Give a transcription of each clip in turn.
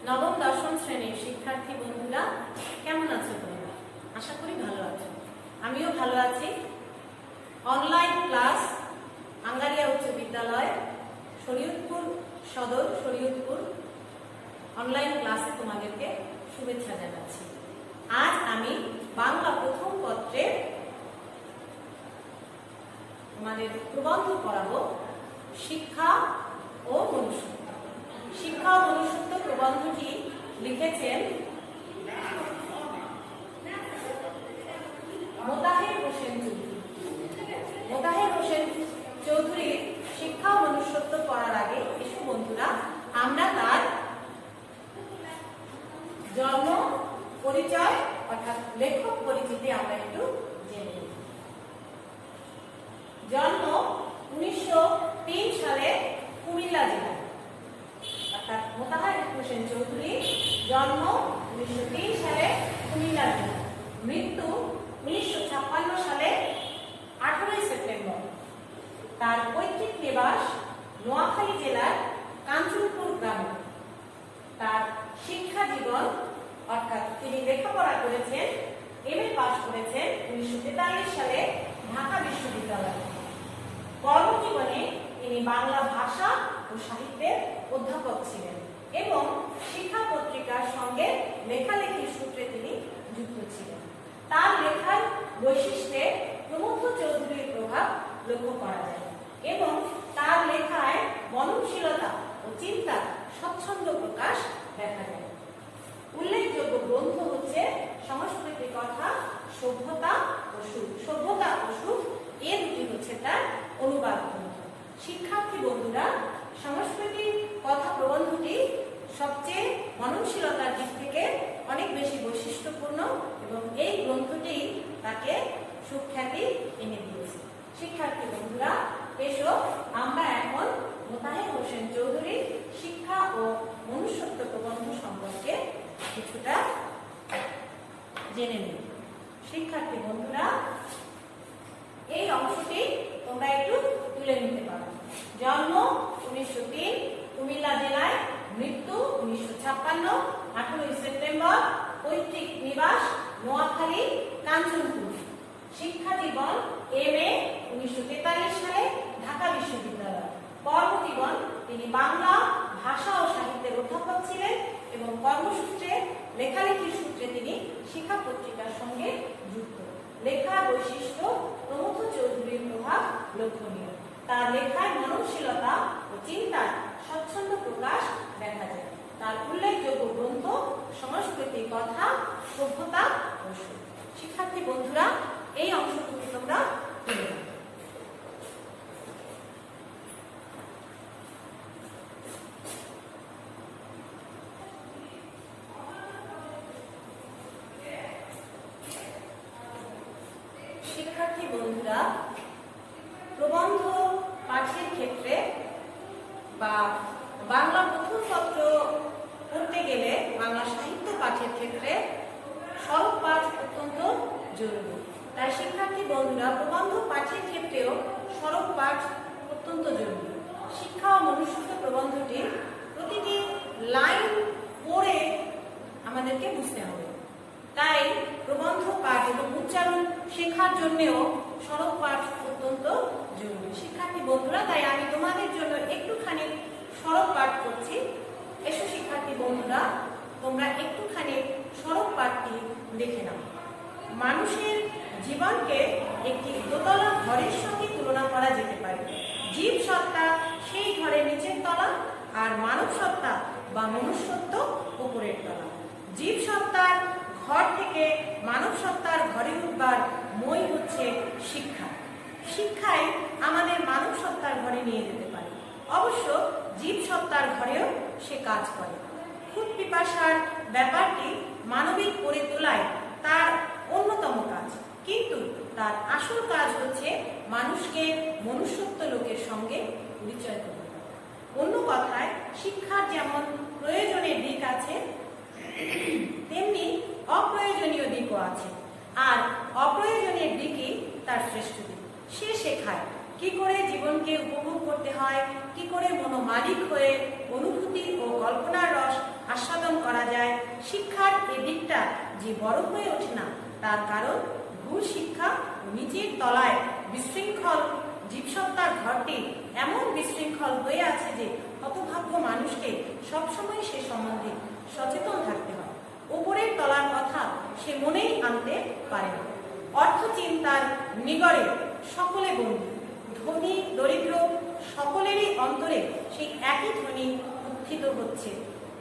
নবম দশম শ্রেণীর শিক্ষার্থী বন্ধুরা কেমন আছো তোমরা? আশা করি ভালো আছো। আমিও ভালো আছি। অনলাইন ক্লাস আঙ্গারিয়া উচ্চ বিদ্যালয় শরীয়তপুর সদর শরীয়তপুর অনলাইন ক্লাসে তোমাদেরকে শুভেচ্ছা জানাচ্ছি। আজ আমি বাংলা প্রথম পত্রের তোমাদের প্রবন্ধ পড়াবো শিক্ষা ও মনুষ্যত্ব। শিক্ষা ও মনুষ্যত্ব প্রবন্ধটি লিখেছেন মোতাহের হোসেন চৌধুরী। মোতাহের হোসেন চৌধুরীর শিক্ষা ও মনুষ্যত্ব পড়ার আগে এসো বন্ধুরা আমরা তার জন্ম পরিচয় অর্থাৎ লেখক পরিচিতি আমরা একটু জেনে নিই। জন্ম 1903 সালে কুমিল্লা জেলায়, অর্থাৎ মোতাহার হোসেন চৌধুরী জন্ম 1903 সালে কুমিল্লা জেলায়, মৃত্যু 1956 সালে 18 সেপ্টেম্বর। তার পৈতৃক নিবাস নোয়াখালী জেলার কাঞ্চনপুর গ্রামে। তার শিক্ষা জীবন অর্থাৎ তিনি লেখাপড়া করেছেন, এমএ পাস করেছেন 1943 সালে ঢাকা বিশ্ববিদ্যালয়ে। কর্মজীবনে তিনি বাংলা ভাষা ও সাহিত্যের অধ্যাপক ছিলেন এবং শিক্ষা পত্রিকার সঙ্গে লেখালেখির সূত্রে তিনি যুক্ত ছিলেন। তার লেখার বৈশিষ্ট্যে প্রমথ চৌধুরীর প্রভাব লক্ষ্য করা যায় এবং তার লেখায় মননশীলতা ও চিন্তার স্বচ্ছন্দ প্রকাশ দেখা যায়। উল্লেখযোগ্য গ্রন্থ হচ্ছে সংস্কৃতি কথা, সভ্যতা ও সুখ। সভ্যতা ও সুখ এ দুটি হচ্ছে তার অনুবাদ গ্রন্থ। শিক্ষার্থী বন্ধুরা, সংস্কৃতির কথা প্রবন্ধটি সবচেয়ে মননশীলতার দিক থেকে অনেক বেশি বৈশিষ্ট্যপূর্ণ এবং এই গ্রন্থটি তাকে সুখ্যাতি এনে দিয়েছে। শিক্ষার্থী বন্ধুরা, এসো আমরা এখন মোতাহের হোসেন চৌধুরীর শিক্ষা ও মনুষ্যত্ব প্রবন্ধ সম্পর্কে কিছুটা জেনে নিই। শিক্ষার্থী বন্ধুরা, এই অংশটি তোমরা একটু তুলে নিতে পারো। জন্ম 1903 কুমিল্লা জেলায়, মৃত্যু 1956 18 সেপ্টেম্বর, পৈতৃক নিবাস নোয়াখালী কাঞ্চনপুর। শিক্ষা জীবন এমএ 1943 সালে ঢাকা বিশ্ববিদ্যালয়। কর্মজীবন তিনি বাংলা ভাষা ও সাহিত্যের অধ্যাপক ছিলেন এবং কর্মসূত্রে লেখালেখির সূত্রে তিনি শিক্ষা পত্রিকার সঙ্গে যুক্ত। লেখার বৈশিষ্ট্য প্রমথ চৌধুরীর প্রভাব লক্ষণীয়। তার লেখায় মননশীলতা ও চিন্তার স্বচ্ছন্দ প্রকাশ দেখা যায়। তার উল্লেখযোগ্য গ্রন্থ সংস্কৃতি কথা, সভ্যতা ও সুখ। শিক্ষার্থী বন্ধুরা, এই অংশটুকু তোমরা তুলে নাও। শিক্ষার্থী বন্ধুরা, প্রবন্ধ পাঠের ক্ষেত্রে বা বাংলা প্রথম পত্র পড়তে গেলে বাংলা সাহিত্য পাঠের ক্ষেত্রে সরল পাঠ অত্যন্ত জরুরি। তাই শিক্ষার্থী বন্ধুরা, প্রবন্ধ পাঠের ক্ষেত্রেও সরল পাঠ অত্যন্ত জরুরি। শিক্ষা ও মনুষ্যত্ব প্রবন্ধটির প্রতিটি লাইন পড়ে আমাদেরকে বুঝতে হবে। তাই প্রবন্ধ পাঠ এবং উচ্চারণ শেখার জন্যেও সরল পাঠ অত্যন্ত জরুরি। শিক্ষার্থী বন্ধুরা, তাই আমি তোমাদের জন্য একটুখানি সরল পাঠ করছি। এসো শিক্ষার্থী বন্ধুরা, তোমরা একটুখানি সরল পাঠটি দেখে নাও। মানুষের জীবনকে একটি দোতলা ঘরের সঙ্গে তুলনা করা যেতে পারে। জীব সত্তা সেই ঘরের নিচের তলা, আর মানব সত্তা বা মনুষ্যত্ব উপরের তলা। জীব সত্তার ঘর থেকে মানব সত্তার ঘরে উঠবার মই হচ্ছে শিক্ষা। শিক্ষাই আমাদের মানব সত্তার ঘরে নিয়ে যেতে পারে। অবশ্য জীব সত্তার ঘরেও সে কাজ করে। খুব পিপাসার ব্যাপারটি মানবিক করে তোলায় তার অন্যতম কাজ, কিন্তু তার আসল কাজ হচ্ছে মানুষকে মনুষ্যত্ব লোকের সঙ্গে পরিচয় করতে। অন্য কথায়, শিক্ষার যেমন প্রয়োজনের দিক আছে, তেমনি অপ্রয়োজনীয় দিকও আছে। আর অপ্রয়োজনীয় দিকই তার শ্রেষ্ঠ দিক। সে শেখায় কি করে জীবনকে উপভোগ করতে হয়, কি করে মনোমালিক হয়ে অনুভূতি ও কল্পনার রস আস্বাদন জীবটা যে বড় হয়ে ওঠে না, তার কারণ ভুল শিক্ষা নিচের তলায় বিশৃঙ্খল জীবসত্তার ঘরটি এমন বিশৃঙ্খল হয়ে আছে যে হতভাগ্য মানুষকে সবসময় সে সম্বন্ধে সচেতন থাকতে হয়। উপরের তলার কথা সে মনেই আনতে পারে না। অর্থ চিন্তার নিগড়ে সকলে বন্দী, ধনী দরিদ্র সকলেরই অন্তরে সেই একই ধ্বনি উত্থিত হচ্ছে,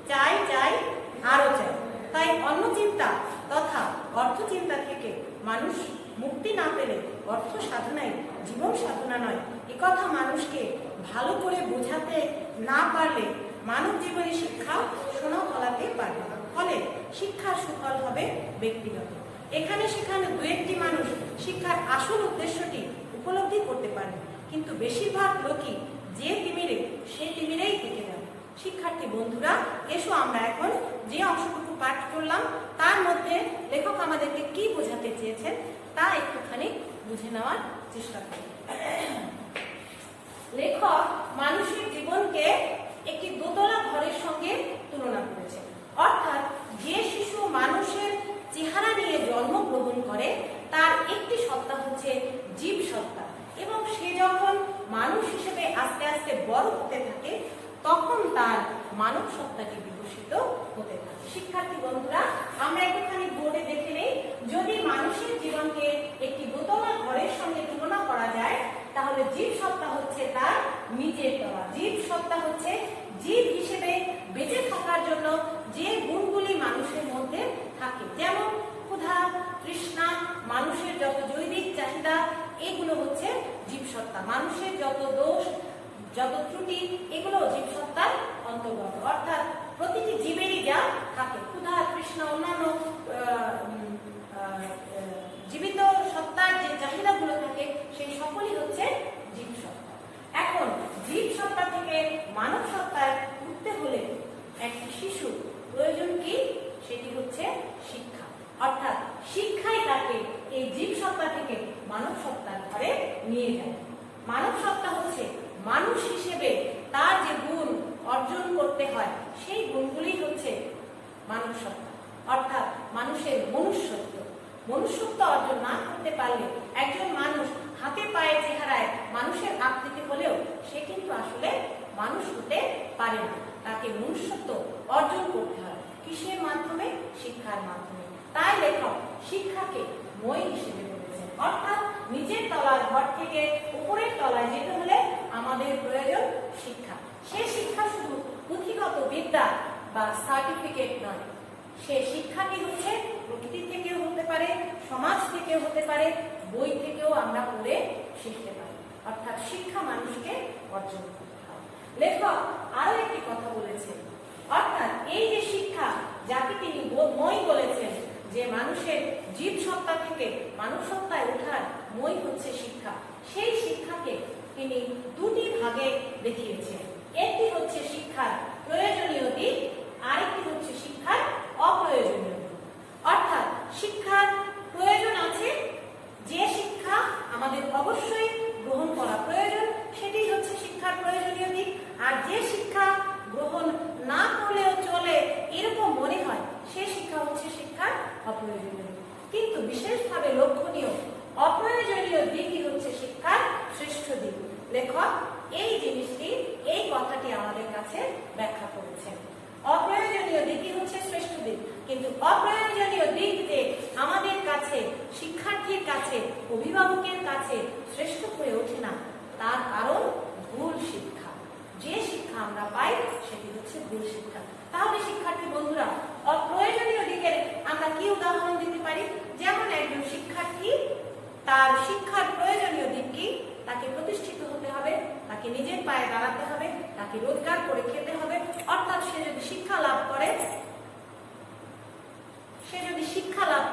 চাই চাই আরো চাই। তাই অন্য চিন্তা তথা অর্থ চিন্তা থেকে মানুষ মুক্তি না পেলে অর্থ সাধনাই জীবন সাধনা নয়, একথা মানুষকে ভালো করে বোঝাতে না পারলে মানব জীবনে শিক্ষা শোনা ফলাতে পারবে না। ফলে শিক্ষার সুফল হবে ব্যক্তিগত। এখানে সেখানে দু একটি মানুষ শিক্ষার আসল উদ্দেশ্যটি উপলব্ধি করতে পারে, কিন্তু বেশিরভাগ লোকই যে তিমিরে সেই তিমিরেই থেকে যাবে। শিক্ষার্থী বন্ধুরা, এসো আমরা এখন যে অংশটুকু পাঠ করলাম তার মধ্যে লেখক আমাদেরকে কি বোঝাতে চেয়েছেন তা একটুখানি বুঝে নেওয়ার চেষ্টা করি। লেখক মানুষের জীবনকে একটি দোতলা ঘরের সঙ্গে তুলনা করেছেন। অর্থাৎ যে শিশু মানুষের চেহারা নিয়ে জন্মগ্রহণ করে তার একটি সত্তা হচ্ছে জীব সত্তা, এবং সে যখন মানুষ হিসেবে আস্তে আস্তে বড় হতে থাকে তখন তার মানব সত্তাটি বিকশিত হতে থাকে। শিক্ষার্থী বন্ধুরা, আমরা একটুখানি বোর্ডে দেখে নেই, যদি মানুষের জীবনকে একটি দোতলা ঘরের সঙ্গে তুলনা করা যায় তাহলে জীব সত্তা হচ্ছে তার নিচের তলা। জীব সত্তা হচ্ছে জীব হিসেবে বেঁচে থাকার জন্য যে গুণগুলি মানুষের মধ্যে থাকে, যেমন ক্ষুধা, তৃষ্ণা, মানুষের যত জৈবিক চাহিদা, এগুলো হচ্ছে জীব সত্তা। মানুষের যত দোষ, যত ত্রুটি, এগুলো জীবসত্তার অন্তর্গত। অর্থাৎ প্রতিটি জীবেরই যা থাকে, ক্ষুধা, তৃষ্ণা, অন্যান্য জীবিত সত্তার যে চাহিদাগুলো থাকে সেই সকলই হচ্ছে জীবসত্তা। এখন জীবসত্তা থেকে মানব সত্তায় উঠতে হলে একটি শিশু প্রয়োজন কি? সেটি হচ্ছে শিক্ষা। অর্থাৎ শিক্ষাই তাকে এই জীবসত্তা থেকে মানব সত্তার ঘরে নিয়ে যায়। মানব সত্তা হচ্ছে মানুষ হিসেবে তার যে গুণ অর্জন করতে হয় সেই গুণগুলি হচ্ছে মানব সত্তা, অর্থাৎ মানুষের মনুষ্যত্ব। মনুষ্যত্ব অর্জন না করতে পারলে একজন মানুষ হাতে পায়ে চেহারায় মানুষের আকৃতি হলেও সে কিন্তু আসলে মানুষ হতে পারে না। তাকে মনুষ্যত্ব অর্জন করতে হয় কিসের মাধ্যমে? শিক্ষার মাধ্যমে। তাই লেখক শিক্ষাকে মই হিসেবে বলেছেন। অর্থাৎ নিচের তলার ঘর থেকে উপরের তলায় যেতে হলে আমাদের প্রয়োজন শিক্ষা। সে শিক্ষা শুধু পুঁথিগত বিদ্যা বা সার্টিফিকেট নয়, সে শিক্ষাটি হচ্ছে প্রকৃতি থেকেও হতে পারে, সমাজ থেকেও হতে পারে, বই থেকেও আমরা পড়ে শিখতে পারি। অর্থাৎ শিক্ষা মানুষকে অর্জন করতে হয়। লেখক আরো একটি কথা বলেছেন, অর্থাৎ এই যে শিক্ষা যাকে তিনি মই বলেছেন, যে মানুষের জীব সত্তা থেকে মানব সত্তায় ওঠার মই হচ্ছে শিক্ষা, সেই শিক্ষাকে তিনি দুটি ভাগে দেখিয়েছেন। একটি হচ্ছে শিক্ষার প্রয়োজনীয় দিক, আরেকটি হচ্ছে শিক্ষার অপ্রয়োজনীয় দিক। অর্থাৎ শিক্ষার প্রয়োজন আছে, যে শিক্ষা আমাদের অবশ্যই গ্রহণ করা প্রয়োজন সেটি হচ্ছে শিক্ষার প্রয়োজনীয় দিক। আর যে শিক্ষা গ্রহণ না করলেও চলে এরকম মনে হয় সে শিক্ষা হচ্ছে শিক্ষার অপ্রয়োজনীয় দিক। কিন্তু বিশেষভাবে লক্ষণীয় অপ্রয়োজনীয় দিকই হচ্ছে শিক্ষার শ্রেষ্ঠ দিক। লেখক এই জিনিসটি, এই কথাটি আমাদের কাছে ব্যাখ্যা করেছেন। অপ্রয়োজনীয় দিকই হচ্ছে শ্রেষ্ঠ দিক, কিন্তু অপ্রয়োজনীয় দিক যে আমাদের কাছে, শিক্ষার্থীর কাছে, অভিভাবকের কাছে শ্রেষ্ঠ হয়ে ওঠে না, তার কারণ ভুল শিক্ষা। যে শিক্ষা আমরা পাই সেটি হচ্ছে ভুল শিক্ষা। তাহলে শিক্ষার্থী বন্ধুরা, অপ্রয়োজনীয় দিকের আমরা কি উদাহরণ দিতে পারি? যেমন একজন শিক্ষার্থী, তার শিক্ষার প্রয়োজনীয় দিক কি? তাকে প্রতিষ্ঠিত হতে হবে, তাকে নিজের পায়ে দাঁড়াতে হবে, তাকে রোজগার করে খেতে হবে। অর্থাৎ সে যদি শিক্ষা লাভ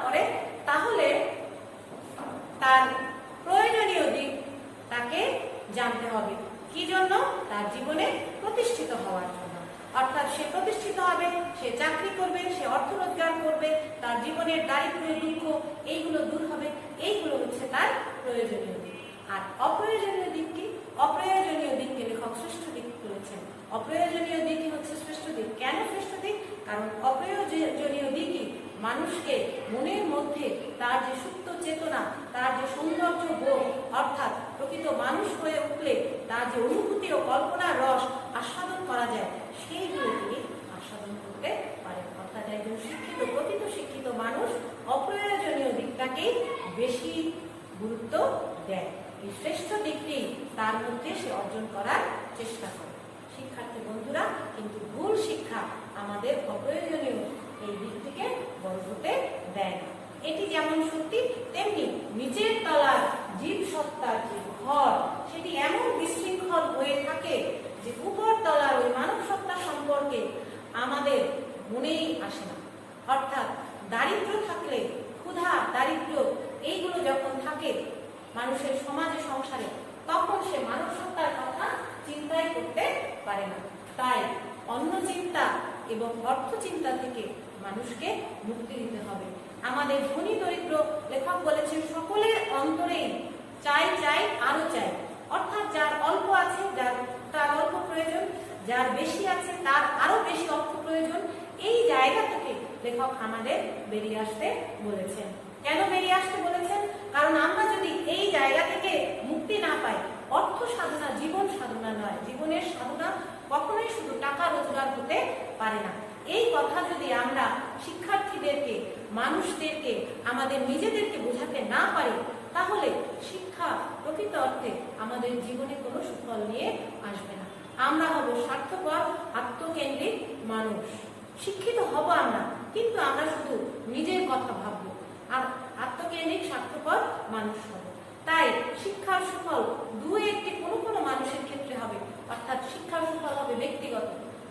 করে তাহলে তার প্রয়োজনীয় দিক তাকে জানতে হবে। কি জন্য? তার জীবনে প্রতিষ্ঠিত হওয়ার জন্য। অর্থাৎ সে প্রতিষ্ঠিত হবে, সে চাকরি করবে, সে অর্থ রোজগার করবে, তার জীবনের দারিদ্র্য, দুঃখ এইগুলো দূর হবে। এইগুলো হচ্ছে তার প্রয়োজনীয় দিক। আর অপ্রয়োজনীয় দিক কি? অপ্রয়োজনীয় দিককে লেখক শ্রেষ্ঠ দিক বলেছেন। অপ্রয়োজনীয় দিকই হচ্ছে শ্রেষ্ঠ দিক। কেন শ্রেষ্ঠ দিক? কারণ অপ্রয়োজনীয় দিকই মানুষকে মনের মধ্যে তার যে সুপ্ত চেতনা, তার যে সৌন্দর্য বোধ, অর্থাৎ প্রকৃত মানুষ হয়ে উঠলে তার যে অনুভূতি ও কল্পনার রস আস্বাদন করা যায়, সেইগুলো তিনি আস্বাদন করতে পারেন। অর্থাৎ একজন শিক্ষিত, প্রকৃত শিক্ষিত মানুষ অপ্রয়োজনীয় দিকটাকেই বেশি গুরুত্ব দেয়, এই শ্রেষ্ঠ দিকটি তার মধ্যে সে অর্জন করার চেষ্টা করে। শিক্ষার্থী বন্ধুরা, কিন্তু ভুল শিক্ষা আমাদের অপ্রয়োজনীয় এই দিকটিকে বড় হতে দেয় না। এটি যেমন সত্যি, তেমনি নিচের তলার জীব সত্তার যে ঘর, সেটি এমন বিশৃঙ্খল হয়ে থাকে যে উপর তলার ওই মানব সত্তা সম্পর্কে আমাদের মনেই আসে না। অর্থাৎ দারিদ্র থাকলে, ক্ষুধা, দারিদ্র এইগুলো যখন থাকে মানুষের সমাজে, সংসারে, তখন সে মানব সত্তার কথা চিন্তাই করতে পারে না। তাই অন্য চিন্তা এবং অর্থ চিন্তা থেকে মানুষকে মুক্তি দিতে হবে। আমাদের ধনী দরিদ্র লেখক বলেছেন, সকলের অন্তরেই চাই চাই আরো চাই। অর্থাৎ যার অল্প আছে, তার অল্প প্রয়োজন, যার বেশি আছে তার আরো বেশি অর্থ প্রয়োজন। এই জায়গা থেকে লেখক আমাদের বেরিয়ে আসতে বলেছেন। কেন বেরিয়ে আসতে বলেছেন? কারণ আমরা যদি এই জায়গা থেকে মুক্তি না পাই, অর্থ সাধনা জীবন সাধনা নয়, জীবনের সাধনা কখনোই শুধু টাকা রোজগার হতে পারে না। এই কথা যদি আমরা শিক্ষার্থীদেরকে, মানুষদেরকে, আমাদের নিজেদেরকে বোঝাতে না পারি, তাহলে শিক্ষা প্রকৃত অর্থে আমাদের জীবনে কোনো সুফল নিয়ে আসবে না। আমরা হব স্বার্থপর, আত্মকেন্দ্রিক মানুষ। শিক্ষিত হব আমরা, কিন্তু আমরা শুধু নিজের কথা ভাববো আর আত্মকেন্দ্রিক স্বার্থপর মানুষ হব। তাই শিক্ষার সুফল একটি কোনো কোনো মানুষের ক্ষেত্রে হবে, অর্থাৎ শিক্ষার সুফল হবে ব্যক্তিগত,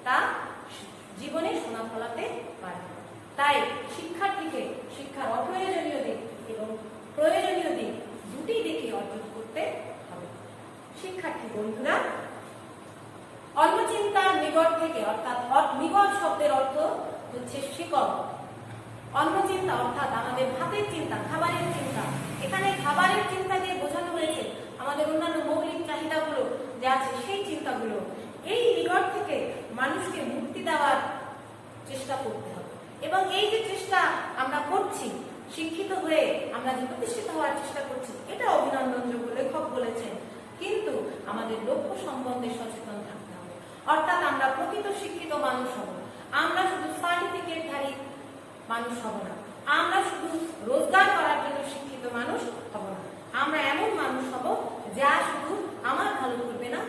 তা জীবনে সোনা ফলাতে পারবে। তাই শিক্ষার্থীকে শিক্ষার অপ্রয়োজনীয় দিক এবং প্রয়োজনীয় দিক দুটি দিকে অর্জন করতে হবে। শিক্ষার্থী বন্ধুরা, অন্নচিন্তার নিগড় থেকে, অর্থাৎ নিগড় শব্দের অর্থ হচ্ছে শিকড়। অন্নচিন্তা অর্থাৎ আমাদের ভাতের চিন্তা, খাবারের চিন্তা। এখানে খাবারের চিন্তা দিয়ে বোঝানো হয়েছে আমাদের অন্যান্য মৌলিক চাহিদাগুলো যা আছে সেই চিন্তাগুলো। এই নিগড় থেকে মানুষকে মুক্তি দেওয়ার চেষ্টা করতে হবে, এবং এই যে চেষ্টা আমরা করছি, শিক্ষিত হয়ে আমরা যে প্রতিষ্ঠিত হওয়ার চেষ্টা করছি, এটা অভিনন্দনযোগ্য, লেখক বলেছেন। কিন্তু আমাদের লক্ষ্য সম্বন্ধে সচেতন থাকতে হবে। অর্থাৎ আমরা প্রকৃত শিক্ষিত মানুষ হব, আমরা শুধু সার্টিফিকেটধারী মানুষ হব না, আমরা শুধু রোজগার করার জন্য শিক্ষিত মানুষ হব না। আমরা এমন মানুষ হব যা শুধু আমার ভালো করবে না,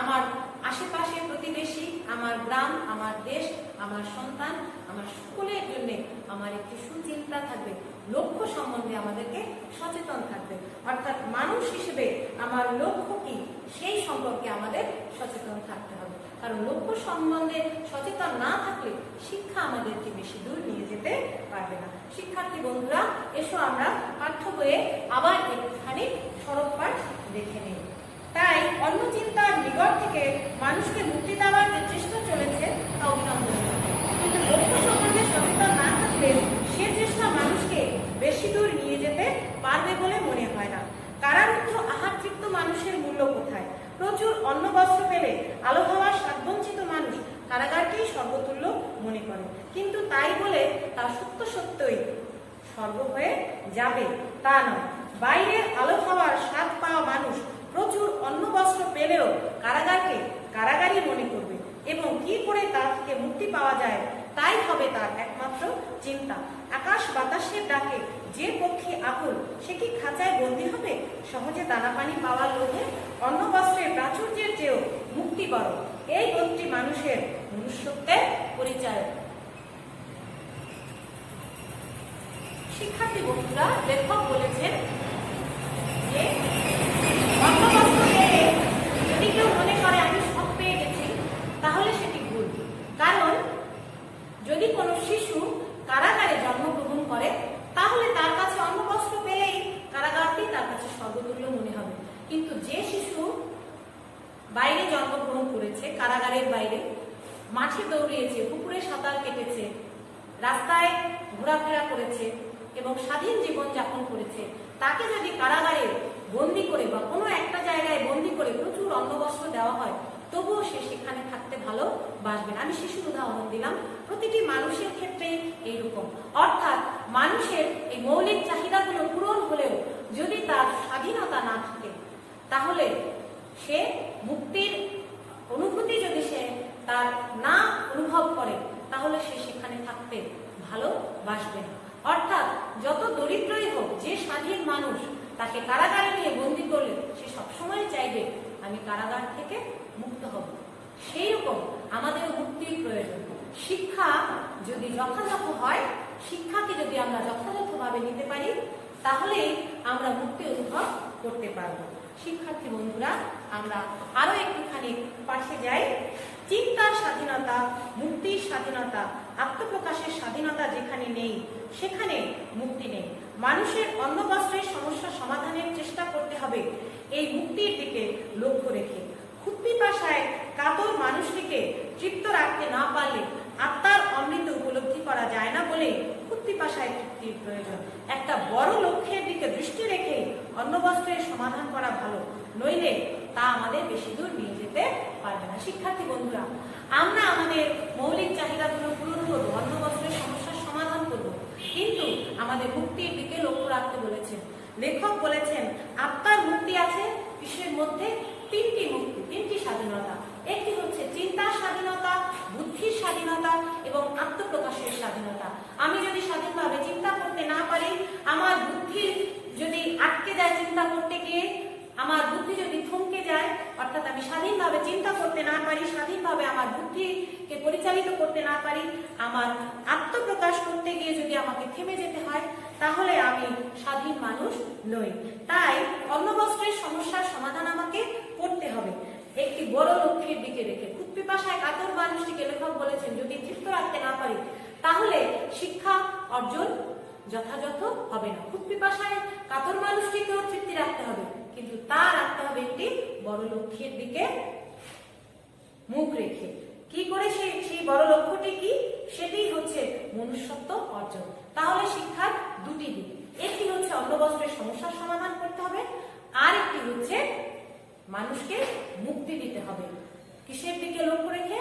আমার আশেপাশে প্রতিবেশী, আমার গ্রাম, আমার দেশ, আমার সন্তান, আমার সকলের জন্য আমার একটি সুচিন্তা থাকবে, লক্ষ্য সম্বন্ধে আমাদেরকে সচেতন থাকবে। অর্থাৎ মানুষ হিসেবে আমার লক্ষ্য কি সেই সম্পর্কে আমাদের সচেতন থাকতে হবে। কারণ লক্ষ্য সম্বন্ধে সচেতন না থাকলে শিক্ষা আমাদেরকে বেশি দূর নিয়ে যেতে পারবে না। শিক্ষার্থী বন্ধুরা, এসো আমরা পাঠ্য বইয়ে আবার একটুখানি সড়ক পাঠ দেখে নিই। তাই অন্নচিন্তার নিগড় থেকে মানুষকে মুক্তি দেওয়ার যে চেষ্টা চলেছে তা অভিনন্দনীয়, কিন্তু লক্ষ্য সম্বন্ধে সচেতন না থাকলে সে চেষ্টা মানুষকে বেশি দূর নিয়ে যেতে পারবে বলে মনে হয় না। কারারুদ্ধ আহারতৃপ্ত মানুষের মূল্য কোথায়? প্রচুর অন্ন বস্ত্র পেলে আলো হওয়ার স্বাদবঞ্চিত মানুষ কারাগারকেই সর্বতুল্য মনে করে, কিন্তু তাই বলে তা সত্যই স্বর্গ হয়ে যাবে তা নয়। বাইরের আলো হওয়ার স্বাদ পাওয়া মানুষ প্রচুর অন্ন বস্ত্র পেলেও কারাগারকে কারাগারই মনে করবে, এবং কি করে তার থেকে মুক্তি পাওয়া যায় তাই হবে তার একমাত্র চিন্তা। আকাশ বাতাসের ডাকে যে পক্ষী আকুল, সে কি খাঁচায় বন্দী হবে? সহজে দানা পানি পাওয়ার লোভে অন্ন বস্ত্রের প্রাচুর্যের চেয়েও মুক্তি বড়, এই বোধটি মানুষের মনুষ্যত্বের পরিচয়। শিক্ষার্থী বন্ধুরা, লেখক বলেছেন যে অন্ন বস্ত্র পেয়ে যদি কেউ মনে করে আমি সব পেয়ে গেছি, তাহলে সেটি ভুল। কারণ যদি কোনো শিশু কারাগারে জন্মগ্রহণ করে, তাহলে তার কাছে অন্ন বস্ত্র পেলেই কারাগারটি তার কাছে সর্বতুল্য মনে হবে। কিন্তু যে শিশু বাইরে জন্মগ্রহণ করেছে, কারাগারের বাইরে, মাঠে দৌড়িয়েছে, পুকুরে সাঁতার কেটেছে, রাস্তায় ঘোরাফেরা করেছে এবং স্বাধীন জীবন যাপন করেছে, তাকে যদি কারাগারে বন্দি করে বা কোনো একটা জায়গায় বন্দি করে প্রচুর অন্ন বস্ত্র দেওয়া হয়, তবুও সে সেখানে থাকতে ভালোবাসবে না। আমি শিশুর উদাহরণ দিলাম, প্রতিটি মানুষের ক্ষেত্রে এইরকম। অর্থাৎ মানুষের এই মৌলিক চাহিদাগুলো পূরণ হলেও যদি তার স্বাধীনতা না থাকে, তাহলে সে মুক্তির অনুভূতি যদি সে তার না অনুভব করে, তাহলে সে সেখানে থাকতে ভালোবাসবে না। অর্থাৎ যত দরিদ্রই হোক, যে স্বাধীন মানুষ, তাকে কারাগারে নিয়ে বন্দি করলে সে সবসময় চাইবে আমি কারাগার থেকে মুক্ত হব। সেই রকম আমাদের মুক্তির প্রয়োজন। শিক্ষা যদি যথাযথ হয়, শিক্ষাকে যদি আমরা যথাযথভাবে নিতে পারি, তাহলেই আমরা মুক্তি অনুভব করতে পারব। শিক্ষার্থী বন্ধুরা, আমরা আরো একটুখানি পাশে যাই। চিন্তার স্বাধীনতা, মুক্তির স্বাধীনতা, আত্মপ্রকাশের স্বাধীনতা যেখানে নেই, সেখানে মুক্তি নেই। মানুষের অন্ন বস্ত্রের সমস্যা সমাধানের চেষ্টা করতে হবে এই মুক্তির দিকে লক্ষ্য রেখে। ক্ষুৎপিপাসায় কাতর মানুষটিকে তৃপ্ত রাখতে না পারলে আত্মার অমৃত উপলব্ধি করা যায় না বলে ক্ষুৎপিপাসায় তৃপ্তির প্রয়োজন। একটা বড় লক্ষ্যের দিকে দৃষ্টি রেখে অন্নবস্ত্রের সমাধান করা ভালো, নইলে তা আমাদের বেশি দূর নিয়ে যেতে পারবে না। শিক্ষার্থী বন্ধুরা, আমরা আমাদের মৌলিক চাহিদাগুলো পূরণ করবো, অন্নবস্ত্রের সমস্যার সমাধান করব, কিন্তু আমাদের মুক্তির দিকে লক্ষ্য রাখতে বলেছেন। লেখক বলেছেন আত্মার মুক্তি আছে বিশ্বের মধ্যে তিনটি মুক্তি, তিনটি স্বাধীনতা। একটি হচ্ছে চিন্তার স্বাধীনতা, বুদ্ধির স্বাধীনতা এবং আত্মপ্রকাশের স্বাধীনতা। আমি যদি স্বাধীনভাবে চিন্তা করতে না পারি, আমার বুদ্ধি যদি আটকে যায় চিন্তা করতে গিয়ে, আমার বুদ্ধি যদি থমকে যায়, অর্থাৎ আমি স্বাধীনভাবে চিন্তা করতে না পারি, স্বাধীনভাবে আমার বুদ্ধিকে পরিচালিত করতে না পারি, আমার আত্মপ্রকাশ করতে গিয়ে যদি আমাকে থেমে যেতে হয়, তাহলে আমি স্বাধীন মানুষ নই। তাই অন্নবস্ত্রের সমস্যার সমাধান আমাকে করতে হবে একটি বড় লক্ষ্যের দিকে রেখে। ক্ষুৎপিপাসায় কাতর মানুষটিকে লেখক বলেছেন যদি তৃপ্ত রাখতে না পারি, তাহলে শিক্ষা অর্জন যথাযথ হবে না। ক্ষুৎপিপাসায় কাতর মানুষটিকেও তৃপ্তি রাখতে হবে, কিন্তু তা রাখতে হবে একটি বড় লক্ষ্যের দিকে মুখ রেখে। কি করে সেই বড় লক্ষ্যটি কি? সেটি হচ্ছে মনুষ্যত্ব অর্জন। তাহলে শিক্ষার দুটি দিক, একটি হচ্ছে অন্নবস্ত্রের সমস্যার সমাধান করতে হবে, আর একটি হচ্ছে মানুষকে মুক্তি দিতে হবে। কিসের দিকে লক্ষ্য রেখে?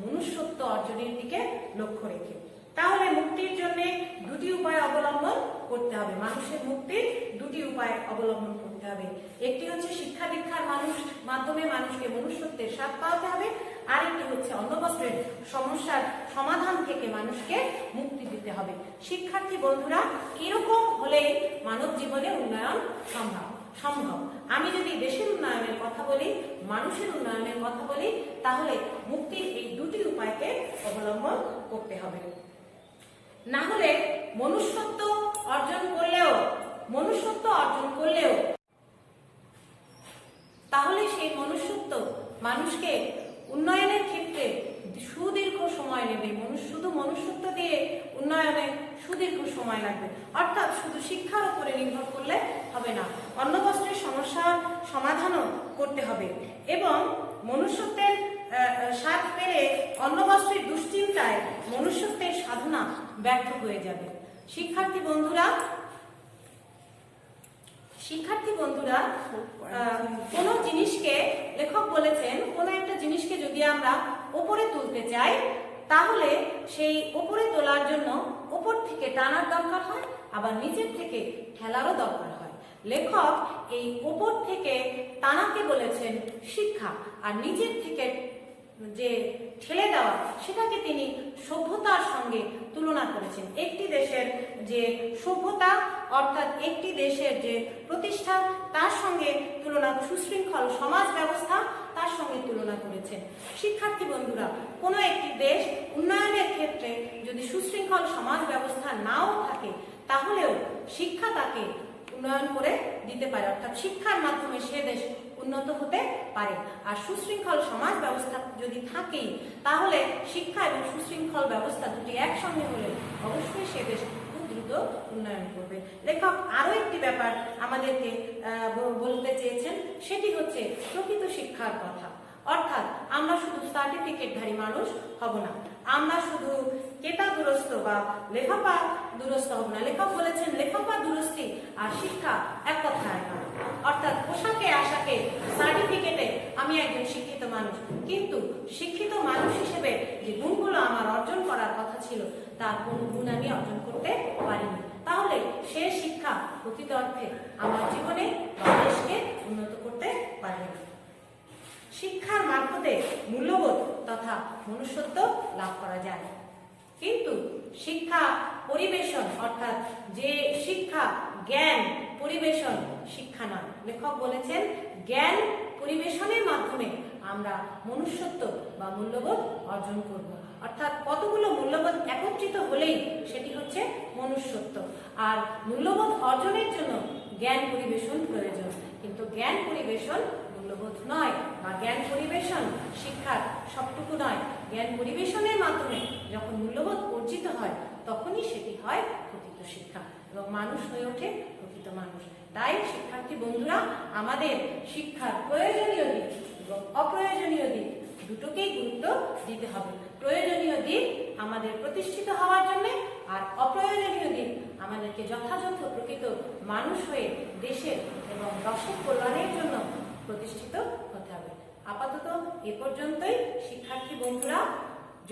মনুষ্যত্ব অর্জনের দিকে লক্ষ্য রেখে। তাহলে মুক্তির জন্য দুটি উপায় অবলম্বন করতে হবে। মানুষের মুক্তির দুটি উপায় অবলম্বন করতে হবে। একটি হচ্ছে শিক্ষা দীক্ষার মাধ্যমে মানুষকে মনুষ্যত্বের স্বাদ পাওয়াতে হবে, আর একটি হচ্ছে অন্নবস্ত্রের সমস্যার সমাধান থেকে মানুষকে মুক্তি দিতে হবে। শিক্ষার্থী বন্ধুরা, এরকম হলে মানব জীবনে উন্নয়ন সম্ভব। আমি যদি দেশের উন্নয়নের কথা বলি, মানুষের উন্নয়নের কথা বলি, তাহলে মুক্তির এই দুটি উপায়কে অবলম্বন করতে হবে। না হলে মনুষ্যত্ব অর্জন করলেও তাহলে সেই মনুষ্যত্ব মানুষকে উন্নয়নের ক্ষেত্রে সুদীর্ঘ সময় নেবে। শুধু মনুষ্যত্ব দিয়ে উন্নয়নে সুদীর্ঘ সময় লাগবে। অর্থাৎ শুধু শিক্ষার উপরে নির্ভর করলে হবে না, অন্নবস্ত্রের সমস্যার সমাধানও করতে হবে এবং মনুষ্যত্বের স্বাদ পেলে অন্নবস্ত্রের দুশ্চিন্তায় মনুষ্যত্বের সাধনা ব্যর্থ হয়ে যাবে। শিক্ষার্থী বন্ধুরা, কোনো জিনিসকে, লেখক বলেছেন কোনো একটা জিনিসকে যদি আমরা উপরে তুলতে চাই, তাহলে সেই উপরে তোলার জন্য উপর থেকে টানার দরকার হয়, আবার নিচের থেকে ঠেলারও দরকার হয়। লেখক এই উপর থেকে টানাকে বলেছেন শিক্ষা, আর নিচের থেকে যে ঠেলে দেওয়া সেটাকে তিনি সভ্যতার সঙ্গে তুলনা করেছেন। একটি দেশের যে সভ্যতা, অর্থাৎ একটি দেশের যে প্রতিষ্ঠা, তার সঙ্গে তুলনা, সুশৃঙ্খল সমাজ ব্যবস্থা, তার সঙ্গে তুলনা করেছেন। শিক্ষার্থী বন্ধুরা, কোনো একটি দেশ উন্নয়নের ক্ষেত্রে যদি সুশৃঙ্খল সমাজ ব্যবস্থা নাও থাকে, তাহলেও শিক্ষা তাকে উন্নয়ন করে দিতে পারে, অর্থাৎ শিক্ষার মাধ্যমে সে দেশ উন্নত হতে পারে। আর সুশৃঙ্খল সমাজ ব্যবস্থা যদি থাকে, তাহলে শিক্ষা এবং সুশৃঙ্খল ব্যবস্থা দুটি একসঙ্গে হলে অবশ্যই সে দেশ খুব দ্রুত উন্নয়ন করবে। লেখক আরো একটি ব্যাপার আমাদেরকে বলতে চেয়েছেন, সেটি হচ্ছে প্রকৃত শিক্ষার কথা। অর্থাৎ আমরা শুধু সার্টিফিকেটধারী মানুষ হব না, আমরা শুধু কেতাদুরস্ত দূরস্থ বা লেফাফা দূরস্থ হবে না। লেখক বলেছেন লেফাফা দূরস্থি আর শিক্ষা এক কথায় নয়। অর্থাৎ পোশাকে আশাকে সার্টিফিকেটে আমি একজন শিক্ষিত মানুষ, কিন্তু শিক্ষিত মানুষ হিসেবে যে গুণগুলো আমার অর্জন করার কথা ছিল তার কোনো গুণ আমি অর্জন করতে পারিনি। তাহলে সে শিক্ষা প্রকৃত অর্থে আমার জীবনে বা দেশকে উন্নত করতে পারবে না। শিক্ষার মারফতে মূল্যবোধ তথা মনুষ্যত্ব লাভ করা যায়, কিন্তু শিক্ষা পরিবেশন অর্থাৎ যে শিক্ষা জ্ঞান পরিবেশন শিক্ষা নয়। লেখক বলেছেন জ্ঞান পরিবেশনের মাধ্যমে আমরা মনুষ্যত্ব বা মূল্যবোধ অর্জন করব। অর্থাৎ কতগুলো মূল্যবোধ একত্রিত হলেই সেটি হচ্ছে মনুষ্যত্ব। আর মূল্যবোধ অর্জনের জন্য জ্ঞান পরিবেশন প্রয়োজন, কিন্তু জ্ঞান পরিবেশন মূল্যবোধ নয় বা জ্ঞান পরিবেশন শিক্ষার সবটুকু নয়। জ্ঞান পরিবেশনের মাধ্যমে যখন মূল্যবোধ অর্জিত হয় তখনই সেটি হয় প্রকৃত শিক্ষা এবং মানুষ হয়ে ওঠে প্রকৃত মানুষ। তাই শিক্ষার্থী বন্ধুরা, আমাদের শিক্ষার প্রয়োজনীয় দিক এবং অপ্রয়োজনীয় দিক দুটোকেই গুরুত্ব দিতে হবে। প্রয়োজনীয় দিক আমাদের প্রতিষ্ঠিত হওয়ার জন্য, আর অপ্রয়োজনীয় দিক আমাদেরকে যথাযথ প্রকৃত মানুষ হয়ে দেশের এবং দর্শক কল্যাণের জন্য প্রতিষ্ঠিত হতে হবে। আপাতত এ পর্যন্তই শিক্ষার্থী বন্ধুরা।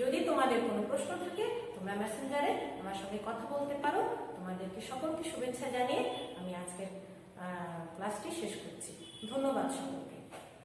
যদি তোমাদের কোনো প্রশ্ন থাকে তোমরা মেসেঞ্জারে আমার সঙ্গে কথা বলতে পারো। তোমাদেরকে সকলকে শুভেচ্ছা জানিয়ে আমি আজকের ক্লাসটি শেষ করছি। ধন্যবাদ সকলকে।